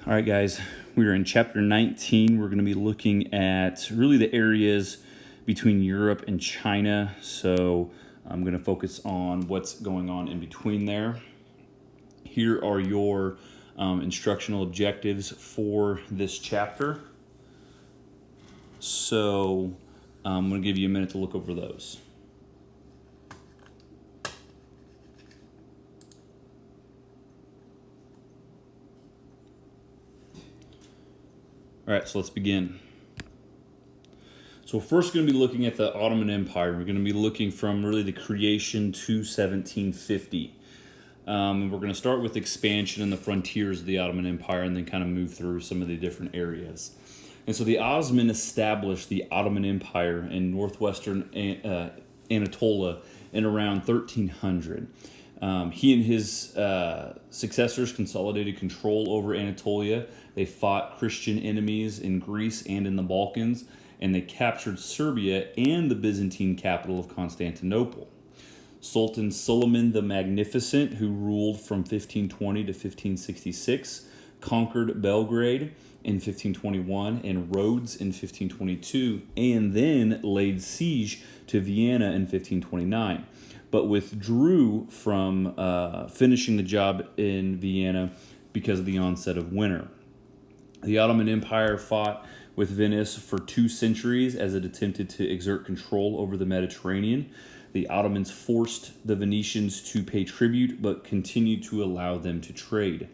All right, guys, we're in chapter 19. We're going to be looking at really the areas between Europe and China. So I'm going to focus on what's going on in between there. Here are your instructional objectives for this chapter. So I'm going to give you a minute to look over those. All right, so let's begin. So we're first going to be looking at the Ottoman Empire. We're going to be looking from really the creation to 1750. And we're going to start with expansion and the frontiers of the Ottoman Empire and then kind of move through some of the different areas. And so the Osman established the Ottoman Empire in northwestern Anatolia in around 1300. He and his successors consolidated control over Anatolia. They fought Christian enemies in Greece and in the Balkans, and they captured Serbia and the Byzantine capital of Constantinople. Sultan Suleiman the Magnificent, who ruled from 1520 to 1566, conquered Belgrade in 1521 and Rhodes in 1522, and then laid siege to Vienna in 1529, but withdrew from finishing the job in Vienna because of the onset of winter. The Ottoman Empire fought with Venice for 2 centuries as it attempted to exert control over the Mediterranean. The Ottomans forced the Venetians to pay tribute, but continued to allow them to trade.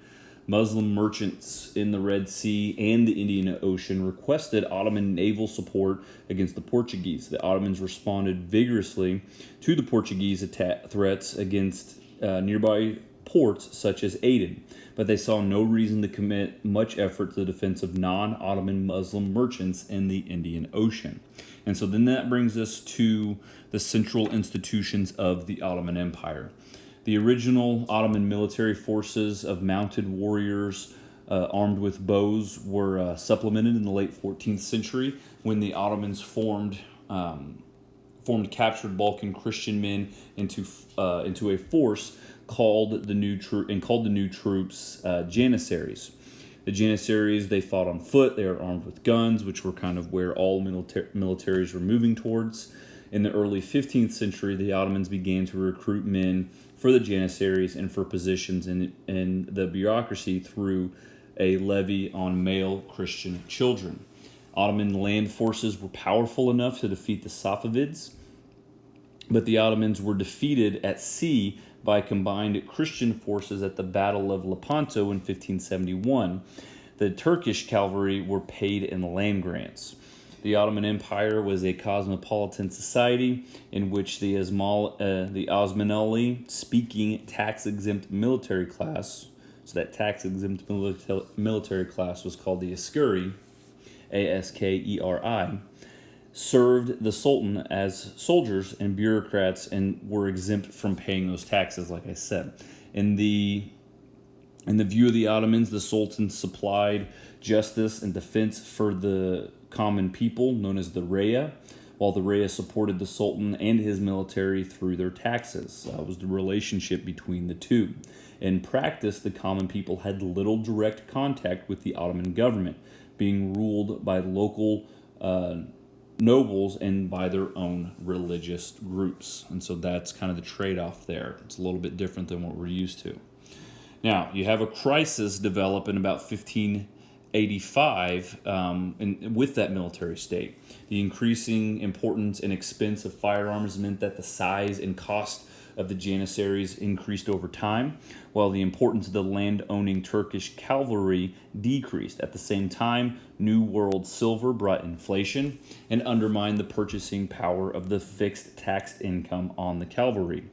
Muslim merchants in the Red Sea and the Indian Ocean requested Ottoman naval support against the Portuguese. The Ottomans responded vigorously to the Portuguese threats against nearby ports such as Aden, but they saw no reason to commit much effort to the defense of non-Ottoman Muslim merchants in the Indian Ocean. And so then that brings us to the central institutions of the Ottoman Empire. The original Ottoman military forces of mounted warriors armed with bows were supplemented in the late 14th century when the Ottomans formed captured Balkan Christian men into a force called the new troops Janissaries. The Janissaries, they fought on foot. They were armed with guns, which were kind of where all militaries were moving towards. In the early 15th century, the Ottomans began to recruit men for the Janissaries and for positions in the bureaucracy through a levy on male Christian children. Ottoman land forces were powerful enough to defeat the Safavids, but the Ottomans were defeated at sea by combined Christian forces at the Battle of Lepanto in 1571. The Turkish cavalry were paid in land grants. The Ottoman Empire was a cosmopolitan society in which the Osmanli-speaking tax-exempt military class, so that tax-exempt military class was called the Askeri, Askeri, served the Sultan as soldiers and bureaucrats and were exempt from paying those taxes, like I said. In the view of the Ottomans, the Sultan supplied justice and defense for the common people, known as the Raya, while the Raya supported the Sultan and his military through their taxes. That was the relationship between the two. In practice, the common people had little direct contact with the Ottoman government, being ruled by local nobles and by their own religious groups. And so that's kind of the trade-off there. It's a little bit different than what we're used to. Now, you have a crisis develop in about 1585 with that military state. The increasing importance and expense of firearms meant that the size and cost of the Janissaries increased over time, while the importance of the land-owning Turkish cavalry decreased. At the same time, New World silver brought inflation and undermined the purchasing power of the fixed taxed income on the cavalry.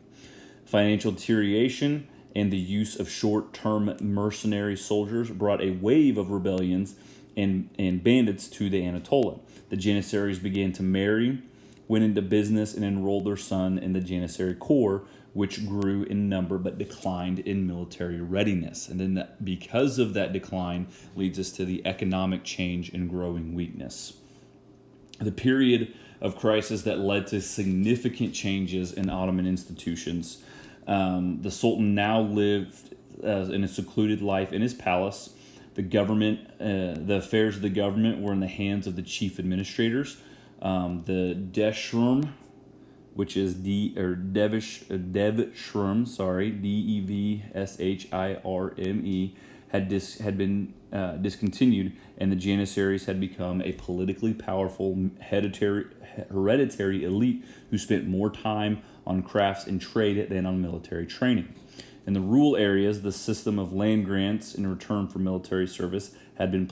Financial deterioration and the use of short-term mercenary soldiers brought a wave of rebellions and bandits to the Anatolia. The Janissaries began to marry, went into business, and enrolled their son in the Janissary Corps, which grew in number but declined in military readiness. And then because of that decline leads us to the economic change and growing weakness. The period of crisis that led to significant changes in Ottoman institutions. The Sultan now lived in a secluded life in his palace, The government, the affairs of the government were in the hands of the chief administrators. The Devshirme, which is Devshirme, Devshirme, had been discontinued, and the Janissaries had become a politically powerful hereditary elite who spent more time on crafts and trade than on military training. In the rural areas, the system of land grants in return for military service had been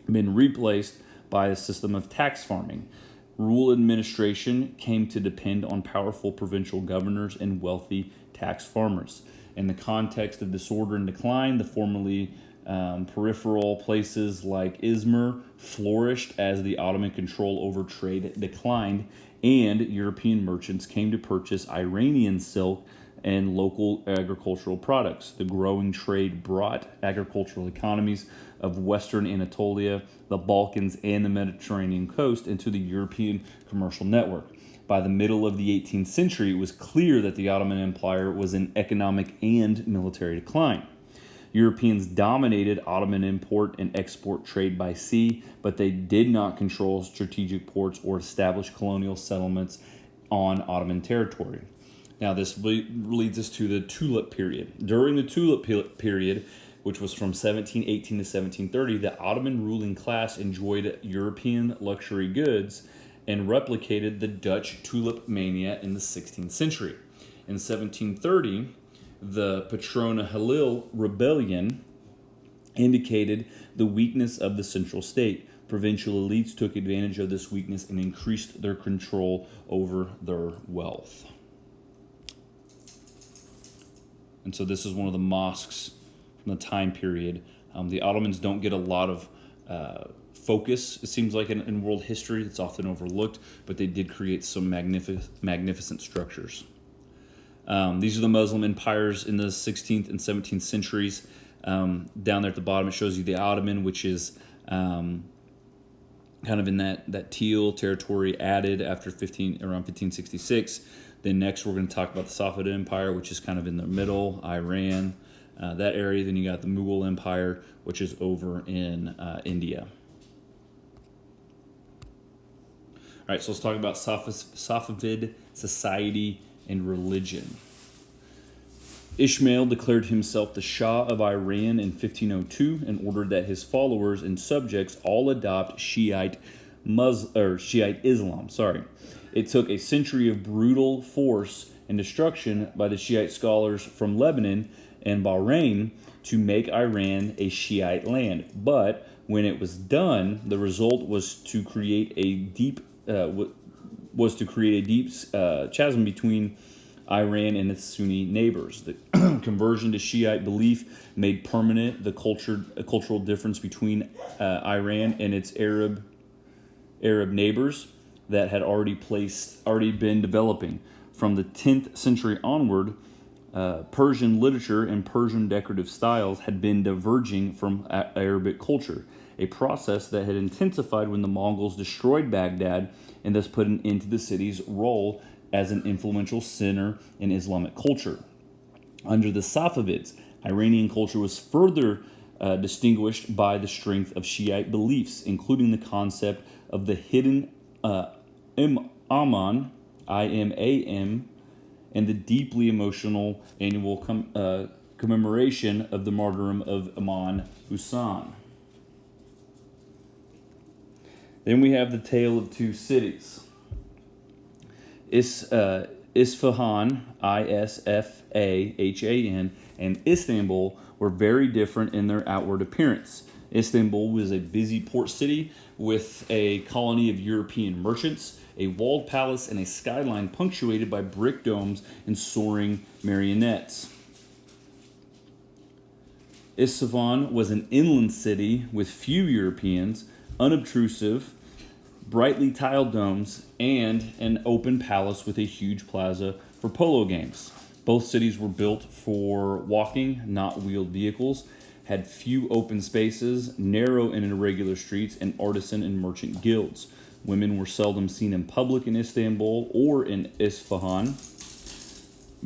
replaced by a system of tax farming. Rural administration came to depend on powerful provincial governors and wealthy tax farmers. In the context of disorder and decline, the formerly peripheral places like Izmir flourished as the Ottoman control over trade declined, and European merchants came to purchase Iranian silk and local agricultural products. The growing trade brought agricultural economies of Western Anatolia, the Balkans, and the Mediterranean coast into the European commercial network. By the middle of the 18th century, it was clear that the Ottoman Empire was in economic and military decline. Europeans dominated Ottoman import and export trade by sea, but they did not control strategic ports or establish colonial settlements on Ottoman territory. Now, this leads us to the Tulip period. During the Tulip period, which was from 1718 to 1730, the Ottoman ruling class enjoyed European luxury goods and replicated the Dutch tulip mania in the 16th century. In 1730, the Patrona Halil rebellion indicated the weakness of the central state. Provincial elites took advantage of this weakness and increased their control over their wealth. And so this is one of the mosques from the time period. The Ottomans don't get a lot of focus, it seems like, in world history. It's often overlooked, but they did create some magnificent structures. These are the Muslim empires in the 16th and 17th centuries. Down there at the bottom, it shows you the Ottoman, which is kind of in that teal territory added after around 1566. Then next we're going to talk about the Safavid Empire, which is kind of in the middle, Iran, that area. Then you got the Mughal Empire, which is over in India. All right, so let's talk about Safavid society and religion. Ismail declared himself the Shah of Iran in 1502 and ordered that his followers and subjects all adopt Shiite Islam. It took a century of brutal force and destruction by the Shiite scholars from Lebanon and Bahrain to make Iran a Shiite land. But when it was done, the result was to create a deep chasm between Iran and its Sunni neighbors. The conversion to Shiite belief made permanent the cultural difference between Iran and its Arab neighbors that had already been developing. From the 10th century onward, Persian literature and Persian decorative styles had been diverging from Arabic culture, a process that had intensified when the Mongols destroyed Baghdad and thus put an end to the city's role as an influential center in Islamic culture. Under the Safavids, Iranian culture was further distinguished by the strength of Shiite beliefs, including the concept of the hidden Imam, I-M-A-M, and the deeply emotional annual commemoration of the martyrdom of Imam Hussein. Then we have the tale of two cities. Isfahan, I-S-F-A-H-A-N, and Istanbul were very different in their outward appearance. Istanbul was a busy port city with a colony of European merchants, a walled palace, and a skyline punctuated by brick domes and soaring marionettes. Isfahan was an inland city with few Europeans, unobtrusive, brightly tiled domes, and an open palace with a huge plaza for polo games. Both cities were built for walking, not wheeled vehicles, had few open spaces, narrow and irregular streets, and artisan and merchant guilds. Women were seldom seen in public in Istanbul or in Isfahan.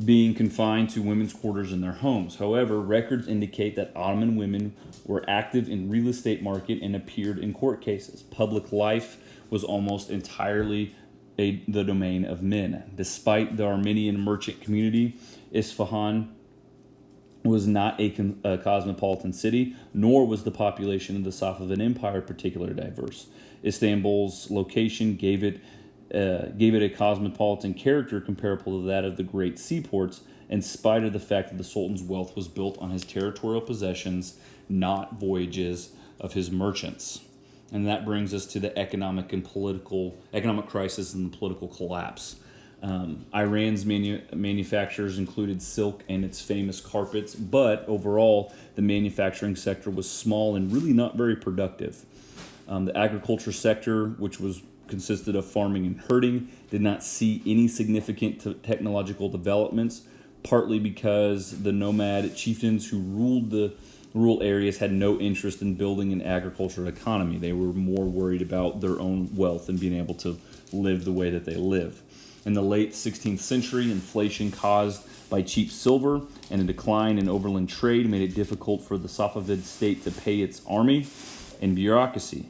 being confined to women's quarters in their homes. However, records indicate that Ottoman women were active in real estate market and appeared in court cases. Public life was almost entirely the domain of men. Despite the Armenian merchant community, Isfahan was not a cosmopolitan city, nor was the population of the Safavid Empire particularly diverse. Istanbul's location gave it a cosmopolitan character comparable to that of the great seaports, in spite of the fact that the Sultan's wealth was built on his territorial possessions, not voyages of his merchants. And that brings us to the economic crisis and the political collapse. Iran's manufacturers included silk and its famous carpets, but overall, the manufacturing sector was small and really not very productive. The agriculture sector, which consisted of farming and herding, did not see any significant technological developments, partly because the nomad chieftains who ruled the rural areas had no interest in building an agricultural economy. They were more worried about their own wealth and being able to live the way that they live. In the late 16th century, inflation caused by cheap silver and a decline in overland trade made it difficult for the Safavid state to pay its army and bureaucracy.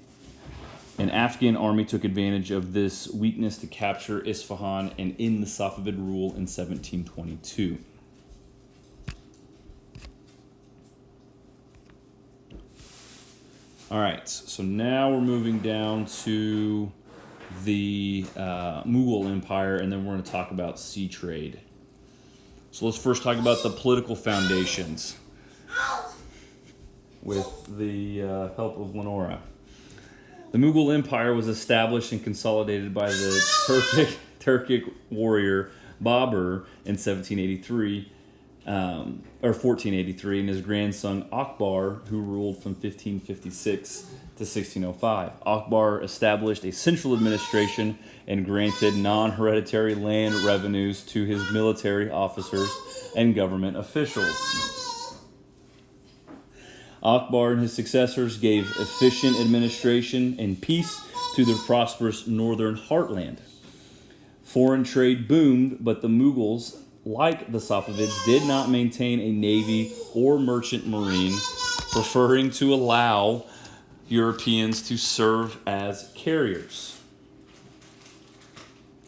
An Afghan army took advantage of this weakness to capture Isfahan and end the Safavid rule in 1722. All right, so now we're moving down to the Mughal Empire, and then we're going to talk about sea trade. So let's first talk about the political foundations with the help of Lenora. The Mughal Empire was established and consolidated by the Turkic warrior Babur in 1483, and his grandson Akbar, who ruled from 1556 to 1605. Akbar established a central administration and granted non-hereditary land revenues to his military officers and government officials. Akbar and his successors gave efficient administration and peace to the prosperous northern heartland. Foreign trade boomed, but the Mughals, like the Safavids, did not maintain a navy or merchant marine, preferring to allow Europeans to serve as carriers.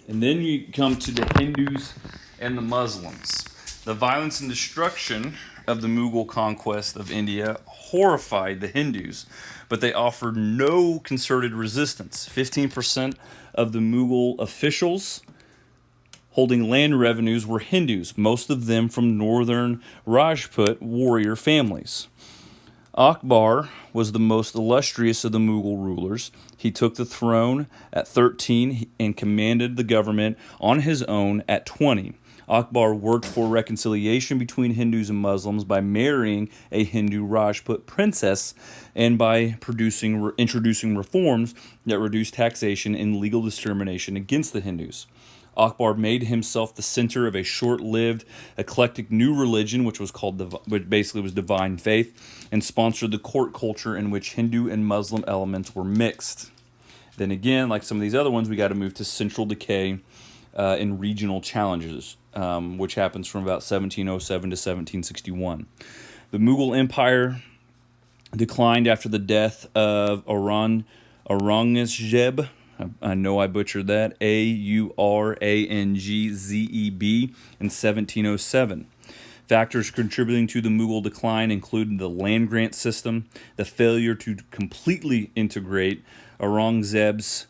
And then you come to the Hindus and the Muslims. The violence and destruction of the Mughal conquest of India horrified the Hindus, but they offered no concerted resistance. 15% of the Mughal officials holding land revenues were Hindus, most of them from northern Rajput warrior families. Akbar was the most illustrious of the Mughal rulers. He took the throne at 13 and commanded the government on his own at 20. Akbar worked for reconciliation between Hindus and Muslims by marrying a Hindu Rajput princess and by introducing reforms that reduced taxation and legal discrimination against the Hindus. Akbar made himself the center of a short-lived, eclectic new religion, which basically was divine faith, and sponsored the court culture in which Hindu and Muslim elements were mixed. Then again, like some of these other ones, we got to move to central decay and regional challenges, which happens from about 1707 to 1761. The Mughal Empire declined after the death of Aurangzeb. I know I butchered that. Aurangzeb in 1707. Factors contributing to the Mughal decline included the land grant system, the failure to completely integrate Aurangzeb's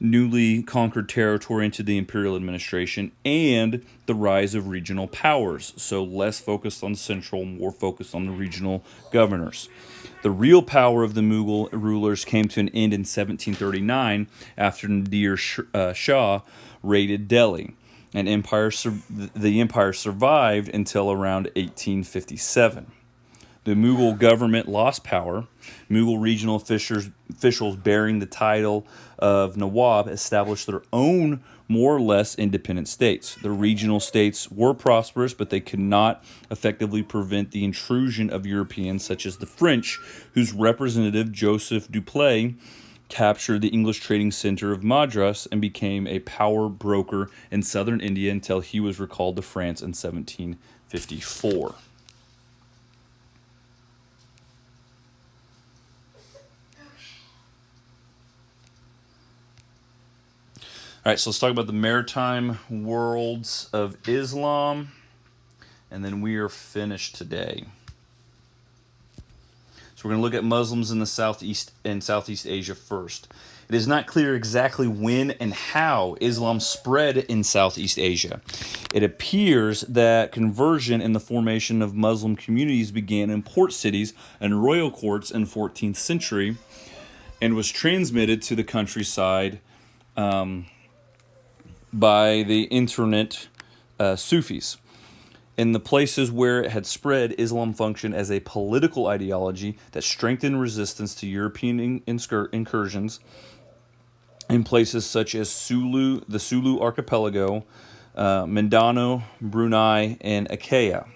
newly conquered territory into the imperial administration, and the rise of regional powers, so less focused on central, more focused on the regional governors. The real power of the Mughal rulers came to an end in 1739 after Nadir Shah raided Delhi. The empire survived until around 1857. The Mughal government lost power. Mughal regional officials bearing the title of Nawab established their own more or less independent states. The regional states were prosperous, but they could not effectively prevent the intrusion of Europeans such as the French, whose representative Joseph Duplessis captured the English trading center of Madras and became a power broker in southern India until he was recalled to France in 1754. All right, so let's talk about the maritime worlds of Islam, and then we are finished today. So we're going to look at Muslims in the Southeast and Southeast Asia first. It is not clear exactly when and how Islam spread in Southeast Asia. It appears that conversion and the formation of Muslim communities began in port cities and royal courts in the 14th century and was transmitted to the countryside by the internet Sufis. In the places where it had spread, Islam functioned as a political ideology that strengthened resistance to European incursions in places such as the Sulu Archipelago, Mindanao, Brunei, and Achaia.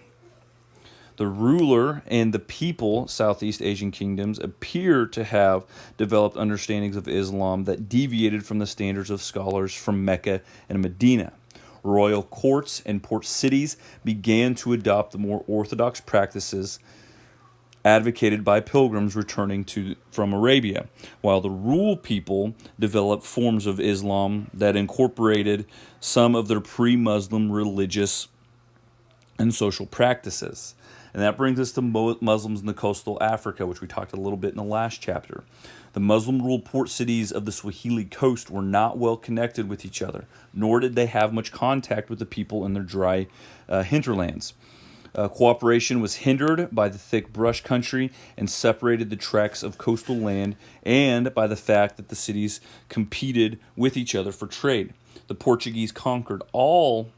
The ruler and the people, Southeast Asian kingdoms, appear to have developed understandings of Islam that deviated from the standards of scholars from Mecca and Medina. Royal courts and port cities began to adopt the more orthodox practices advocated by pilgrims returning from Arabia, while the rural people developed forms of Islam that incorporated some of their pre-Muslim religious and social practices. And that brings us to Muslims in the coastal Africa, which we talked a little bit in the last chapter. The Muslim-ruled port cities of the Swahili coast were not well connected with each other, nor did they have much contact with the people in their dry hinterlands. Cooperation was hindered by the thick brush country and separated the tracts of coastal land, and by the fact that the cities competed with each other for trade. The Portuguese conquered all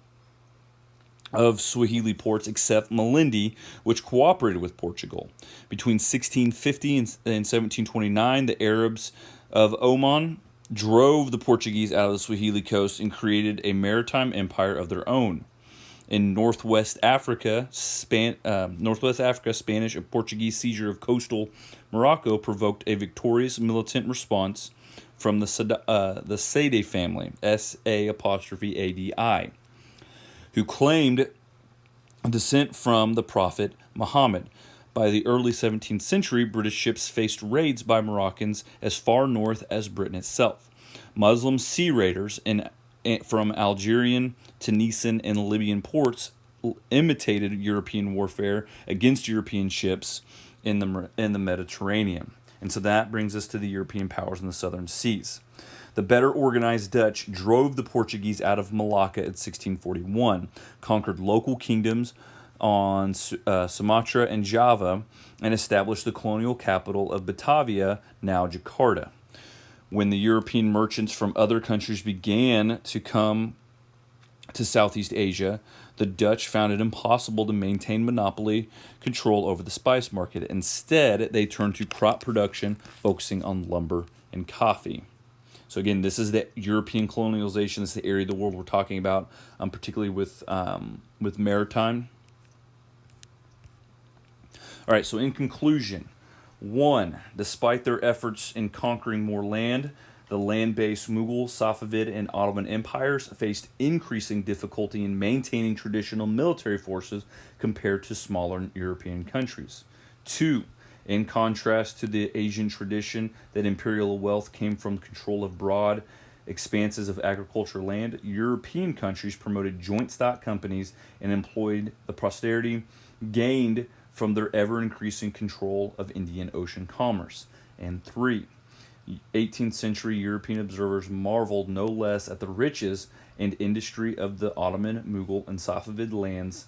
of Swahili ports except Malindi, which cooperated with Portugal. Between 1650 and 1729, the Arabs of Oman drove the Portuguese out of the Swahili coast and created a maritime empire of their own. In Northwest Africa, Spanish and Portuguese seizure of coastal Morocco provoked a victorious militant response from the Saide family, Sa'Adi, who claimed descent from the Prophet Muhammad. By the early 17th century, British ships faced raids by Moroccans as far north as Britain itself. Muslim sea raiders from Algerian, Tunisian, and Libyan ports imitated European warfare against European ships in the Mediterranean. And so that brings us to the European powers in the southern seas. The better organized Dutch drove the Portuguese out of Malacca in 1641, conquered local kingdoms on Sumatra and Java, and established the colonial capital of Batavia, now Jakarta. When the European merchants from other countries began to come to Southeast Asia, the Dutch found it impossible to maintain monopoly control over the spice market. Instead, they turned to crop production, focusing on lumber and coffee. So again, this is the European colonialization. This is the area of the world we're talking about, particularly with maritime. All right, so in conclusion, 1, despite their efforts in conquering more land, the land-based Mughal, Safavid, and Ottoman empires faced increasing difficulty in maintaining traditional military forces compared to smaller European countries. 2, in contrast to the Asian tradition that imperial wealth came from control of broad expanses of agricultural land, European countries promoted joint stock companies and employed the prosperity gained from their ever-increasing control of Indian Ocean commerce. And 3, 18th century European observers marveled no less at the riches and industry of the Ottoman, Mughal, and Safavid lands